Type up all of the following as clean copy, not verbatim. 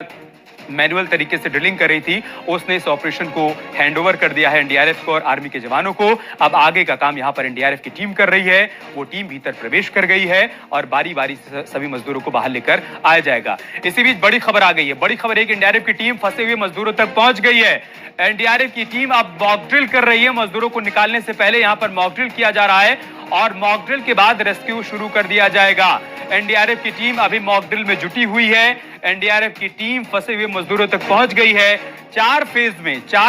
Manual तरीके से drilling कर रही थी, उसने इस ऑपरेशन को हैंडओवर कर दिया है एनडीआरएफ को और आर्मी के जवानों को। अब आगे का काम यहां पर एनडीआरएफ की टीम कर रही है। वो टीम भीतर प्रवेश कर गई है और बारी बारी से सभी मजदूरों को बाहर लेकर आया जाएगा। इसी बीच बड़ी खबर आ गई है। बड़ी खबर है कि एनडीआरएफ की टीम फंसे हुए मजदूरों तक पहुंच गई है। एनडीआरएफ की टीम अब मॉक ड्रिल कर रही है। मजदूरों को निकालने से पहले यहां पर मॉक ड्रिल किया जा रहा है और मॉक ड्रिल के बाद रेस्क्यू शुरू कर दिया जाएगा। एनडीआरएफ की टीम अभी मॉक ड्रिल में जुटी हुई है। एनडीआरएफ की टीम फंसे हुए मजदूरों तक पहुंच गई है। चार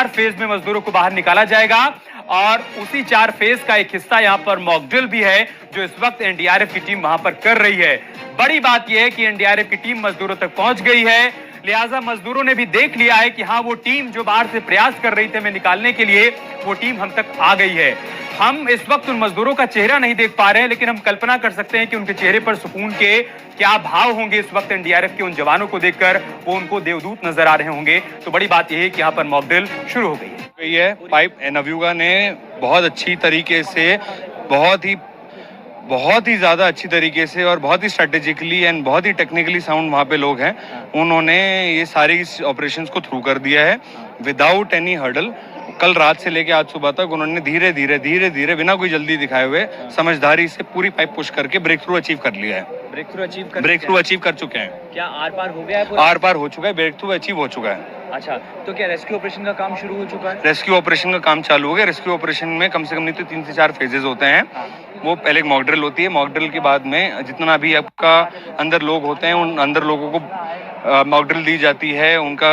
फेज में मजदूरों को बाहर निकाला जाएगा और उसी 4 फेज का एक हिस्सा यहां पर मॉक ड्रिल भी है जो इस वक्त एनडीआरएफ की टीम वहां पर कर रही है। बड़ी बात यह है कि एनडीआरएफ की टीम मजदूरों तक पहुंच गई है, लिहाजा मजदूरों ने भी देख लिया है कि हाँ, वो टीम जो बाहर से प्रयास कर रही थी हमें निकालने के लिए, वो टीम हम तक आ गई है। हम इस वक्त उन मजदूरों का चेहरा नहीं देख पा रहे हैं, लेकिन हम कल्पना कर सकते हैं कि उनके चेहरे पर सुकून के क्या भाव होंगे इस वक्त एनडीआरएफ के उन जवानों को देखकर। वो उनको देवदूत नजर आ रहे होंगे। तो बड़ी बात यह है कि यहाँ पर मॉक ड्रिल शुरू हो गई है। पाइप नवयुगा ने बहुत अच्छी तरीके से, बहुत ही ज़्यादा अच्छी तरीके से और बहुत ही स्ट्रेटेजिकली एंड बहुत ही टेक्निकली साउंड वहाँ पे लोग हैं, उन्होंने ये सारी ऑपरेशंस को थ्रू कर दिया है विदाउट एनी हर्डल। कल रात से लेके आज सुबह तक उन्होंने धीरे धीरे बिना कोई जल्दी दिखाए हुए समझदारी से पूरी पाइप पुश करके ब्रेक थ्रू अचीव कर लिया है। ब्रेक थ्रू अचीव कर चुके हैं। क्या आर पार हो गया है? आर पार हो चुका है, ब्रेक थ्रू अचीव हो चुका है। अच्छा, तो क्या रेस्क्यू ऑपरेशन का काम शुरू हो चुका है? रेस्क्यू ऑपरेशन का काम चालू हो गया। रेस्क्यू ऑपरेशन में कम से कम नहीं तो 3 से 4 फेजेस होते हैं। वो पहले एक मॉक ड्रिल होती है, मॉक ड्रिल के बाद में जितना भी आपका अंदर लोग होते हैं उन अंदर लोगों को मॉक ड्रिल दी जाती है, उनका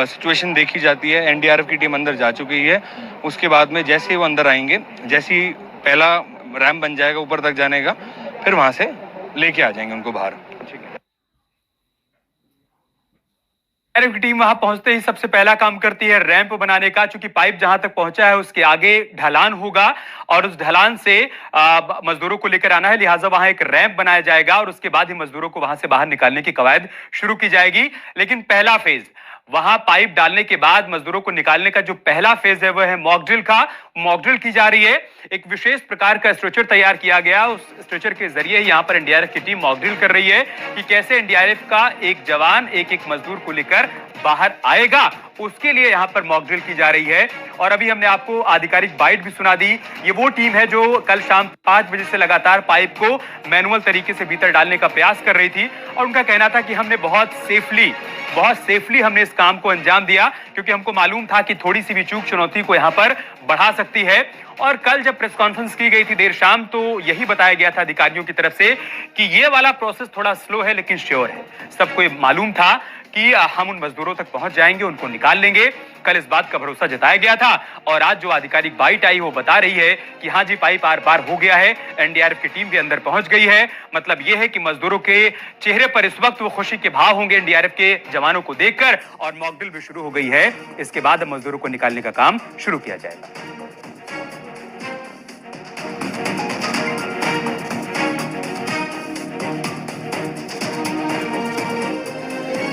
सिचुएशन देखी जाती है। एनडीआरएफ की टीम अंदर जा चुकी है। उसके बाद में जैसे ही वो अंदर आएंगे, जैसे ही पहला रैंप बन जाएगा ऊपर तक जाने का, फिर वहां से लेके आ जाएंगे उनको बाहर। एनडीआरएफ की टीम वहां पहुंचते ही सबसे पहला काम करती है रैंप बनाने का। चूंकि पाइप जहां तक पहुंचा है उसके आगे ढलान होगा और उस ढलान से मजदूरों को लेकर आना है, लिहाजा वहां एक रैंप बनाया जाएगा और उसके बाद ही मजदूरों को वहां से बाहर निकालने की कवायद शुरू की जाएगी। लेकिन पहला फेज, वहां पाइप डालने के बाद मजदूरों को निकालने का जो पहला फेज है वह है मॉक ड्रिल का। मॉक ड्रिल की जा रही है। एक विशेष प्रकार का स्ट्रेचर तैयार किया गया, उस स्ट्रेचर के जरिए यहां पर एनडीआरएफ की टीम मॉक ड्रिल कर रही है कि कैसे एनडीआरएफ का एक जवान एक मजदूर को लेकर बाहर आएगा, उसके लिए यहां पर मॉक ड्रिल की जा रही है। और अभी हमने आपको आधिकारिक बाइट भी सुना दी। ये वो टीम है जो कल शाम 5 बजे से लगातार पाइप को मैनुअल तरीके से भीतर डालने का प्रयास कर रही थी और उनका कहना था कि हमने बहुत सेफली हमने इस काम को अंजाम दिया, क्योंकि हमको मालूम था कि थोड़ी सी भी चूक चुनौती को यहां पर बढ़ा सकती है। और कल जब प्रेस कॉन्फ्रेंस की गई थी देर शाम, तो यही बताया गया था अधिकारियों की तरफ से कि ये वाला प्रोसेस थोड़ा स्लो है लेकिन श्योर है। सबको मालूम था कि हम उन मजदूरों तक पहुंच जाएंगे, उनको निकाल लेंगे। कल इस बात का भरोसा जताया गया था और आज जो आधिकारिक बाइट आई वो बता रही है कि हाँ जी, पाइप आर पार हो गया है, एनडीआरएफ की टीम भी अंदर पहुंच गई है। मतलब यह है कि मजदूरों के चेहरे पर इस वक्त वो खुशी के भाव होंगे एनडीआरएफ के जवानों को देखकर। और मॉक ड्रिल भी शुरू हो गई है। इसके बाद मजदूरों को निकालने का काम शुरू किया जाएगा।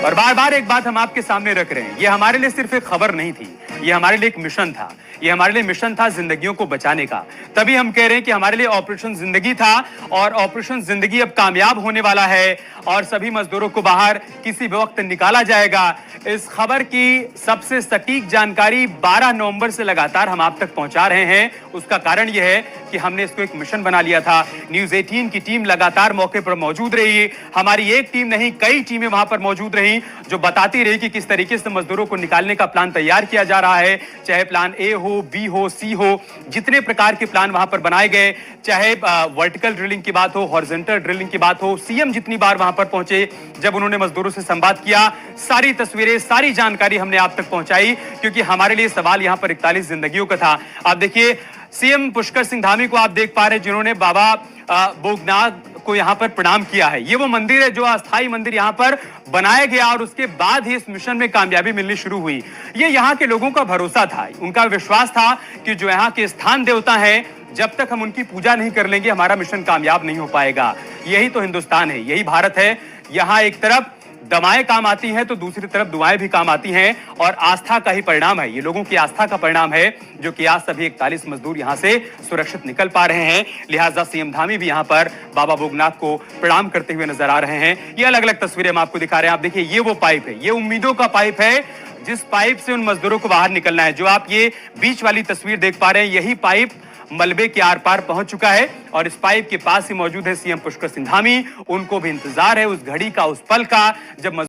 और बार बार एक बात हम आपके सामने रख रहे हैं, ये हमारे लिए सिर्फ एक खबर नहीं थी, ये हमारे लिए एक मिशन था। ये हमारे लिए मिशन था जिंदगियों को बचाने का। तभी हम कह रहे हैं कि हमारे लिए ऑपरेशन जिंदगी था और ऑपरेशन जिंदगी अब कामयाब होने वाला है और सभी मजदूरों को बाहर किसी भी वक्त निकाला जाएगा। इस खबर की सबसे सटीक जानकारी 12 नवंबर से लगातार हम आप तक पहुंचा रहे हैं। उसका कारण यह है कि हमने इसको एक मिशन बना लिया था। न्यूज़ 18 की टीम लगातार मौके पर मौजूद रही। हमारी एक टीम नहीं, कई टीमें वहां पर मौजूद रही जो बताती रही कि किस तरीके से मजदूरों को निकालने का प्लान तैयार किया जा रहा है। चाहे प्लान ए हो, बी हो, सी हो, जितने प्रकार के प्लान वहां पर बनाए गए, चाहे वर्टिकल ड्रिलिंग की बात हो, हॉरिजॉन्टल ड्रिलिंग की बात हो। सीएम जितनी बार वहां पर पहुंचे, जब उन्होंने मजदूरों से संवाद किया, सारी तस्वीरें, सारी जानकारी हमने आप तक पहुंचाई, क्योंकि हमारे लिए सवाल यहां पर 41 जिंदगियों का था। आप देखिए, सीएम पुष्कर सिंह धामी को आप देख पा रहे हैं, जिन्होंने बाबा बोगनाथ को यहां पर प्रणाम किया है। ये वो मंदिर है जो अस्थाई मंदिर यहां पर बनाया गया और उसके बाद ही इस मिशन में कामयाबी मिलनी शुरू हुई। ये यहां के लोगों का भरोसा था, उनका विश्वास था कि जो यहां के स्थान देवता हैं, जब तक हम उनकी पूजा नहीं कर लेंगे हमारा मिशन कामयाब नहीं हो पाएगा। यही तो हिंदुस्तान है, यही भारत है। यहां एक तरफ दवाएं काम आती हैं तो दूसरी तरफ दुआएं भी काम आती हैं, और आस्था का ही परिणाम है, ये लोगों की आस्था का परिणाम है जो कि आज सभी 41 मजदूर यहां से सुरक्षित निकल पा रहे हैं। लिहाजा सीएम धामी भी यहां पर बाबा भोगनाथ को प्रणाम करते हुए नजर आ रहे हैं। ये अलग अलग तस्वीरें हम आपको दिखा रहे हैं। आप देखिए, ये वो पाइप है, ये उम्मीदों का पाइप है जिस पाइप से उन मजदूरों को बाहर निकलना है। जो आप ये बीच वाली तस्वीर देख पा रहे हैं, यही पाइप मलबे के आर पार पहुंच चुका है, और इस पाइप के पास ही मौजूद है सीएम पुष्कर सिंह धामी। उनको भी इंतजार है उस घड़ी का, उस पल का जब